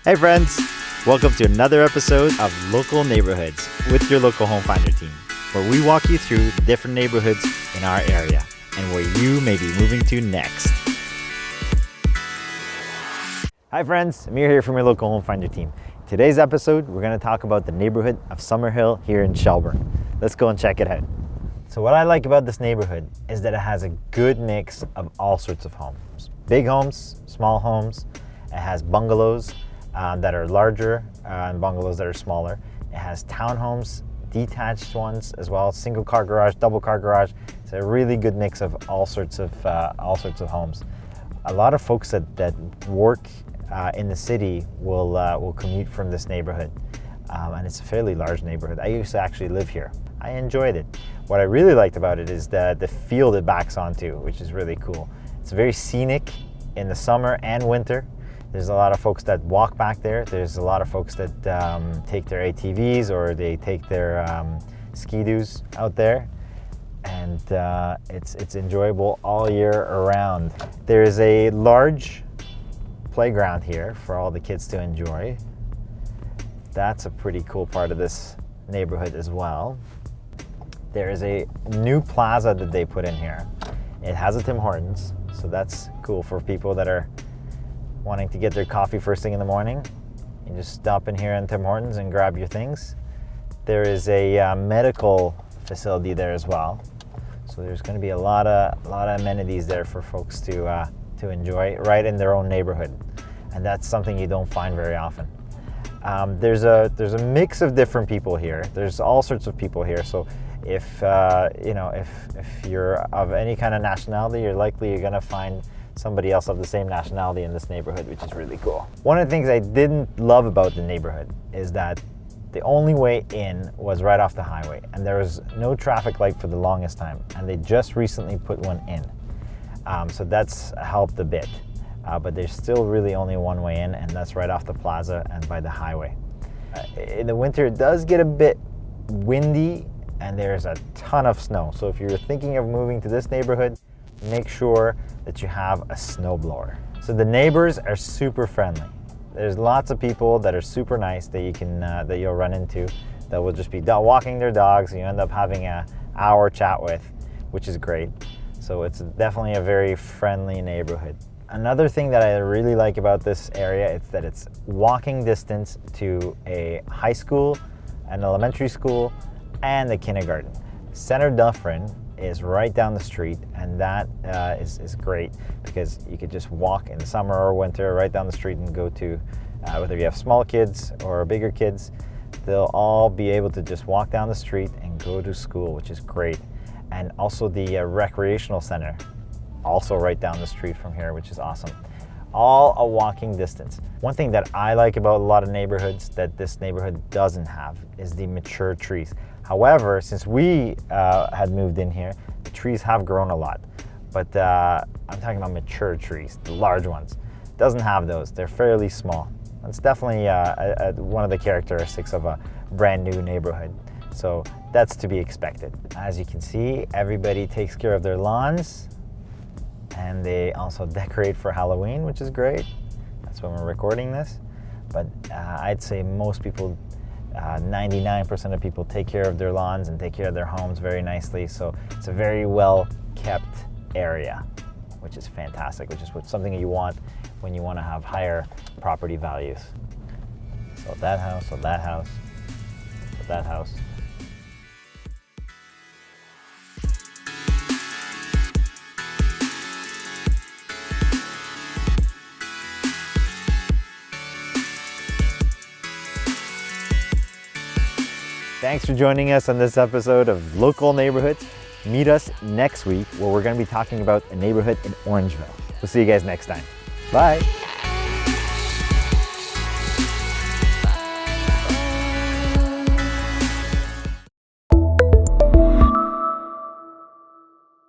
Hey friends, welcome to another episode of Local Neighborhoods with your local home finder team, where we walk you through the different neighborhoods in our area and where you may be moving to next. Hi friends, Amir here from your local home finder team. Today's episode, we're going to talk about the neighborhood of Summerhill here in Shelburne. Let's go and check it out. So what I like about this neighborhood is that it has a good mix of all sorts of homes. Big homes, small homes. It has bungalows that are larger and bungalows that are smaller. It has townhomes, detached ones as well, single car garage, double car garage. It's a really good mix of all sorts of homes. A lot of folks that work in the city will commute from this neighborhood, and it's a fairly large neighborhood. I used to actually live here. I enjoyed it. What I really liked about it is the field it backs onto, which is really cool. It's very scenic in the summer and winter. There's a lot of folks that walk back there. There's a lot of folks that take their ATVs or they take their ski-doos out there, and it's enjoyable all year around. There's a large playground here for all the kids to enjoy. That's a pretty cool part of this neighborhood as well. There is a new plaza that they put in here. It has a Tim Hortons, so that's cool for people that are wanting to get their coffee first thing in the morning. You just stop in here in Tim Hortons and grab your things. There is a medical facility there as well, so there's going to be a lot of amenities there for folks to enjoy right in their own neighborhood, and that's something you don't find very often. There's a mix of different people here. There's all sorts of people here, so if you're of any kind of nationality, you're going to find somebody else of the same nationality in this neighborhood, which is really cool. One of the things I didn't love about the neighborhood is that the only way in was right off the highway, and there was no traffic light for the longest time, and they just recently put one in. So that's helped a bit, but there's still really only one way in, and that's right off the plaza and by the highway. In the winter, it does get a bit windy, and there's a ton of snow. So if you're thinking of moving to this neighborhood, make sure that you have a snowblower. So the neighbors are super friendly. There's lots of people that are super nice that you can that you'll run into that will just be walking their dogs, and you end up having an hour chat with, which is great. So it's definitely a very friendly neighborhood. Another thing that I really like about this area is that it's walking distance to a high school, an elementary school, and the kindergarten. Center Dufferin is right down the street, and that is great because you could just walk in the summer or winter right down the street and go to, whether you have small kids or bigger kids, they'll all be able to just walk down the street and go to school, which is great. And also the recreational center, also right down the street from here, which is awesome. All a walking distance. One thing that I like about a lot of neighborhoods that this neighborhood doesn't have is the mature trees. However, since we had moved in here, the trees have grown a lot. But I'm talking about mature trees, the large ones. It doesn't have those. They're fairly small. It's definitely one of the characteristics of a brand new neighborhood. So that's to be expected. As you can see, everybody takes care of their lawns, and they also decorate for Halloween, which is great. That's when we're recording this. But I'd say most people, 99% of people take care of their lawns and take care of their homes very nicely. So it's a very well kept area, which is fantastic, which is something you want when you want to have higher property values. So that house, so that house, so that house. Thanks for joining us on this episode of Local Neighborhoods. Meet us next week where we're going to be talking about a neighborhood in Orangeville. We'll see you guys next time. Bye.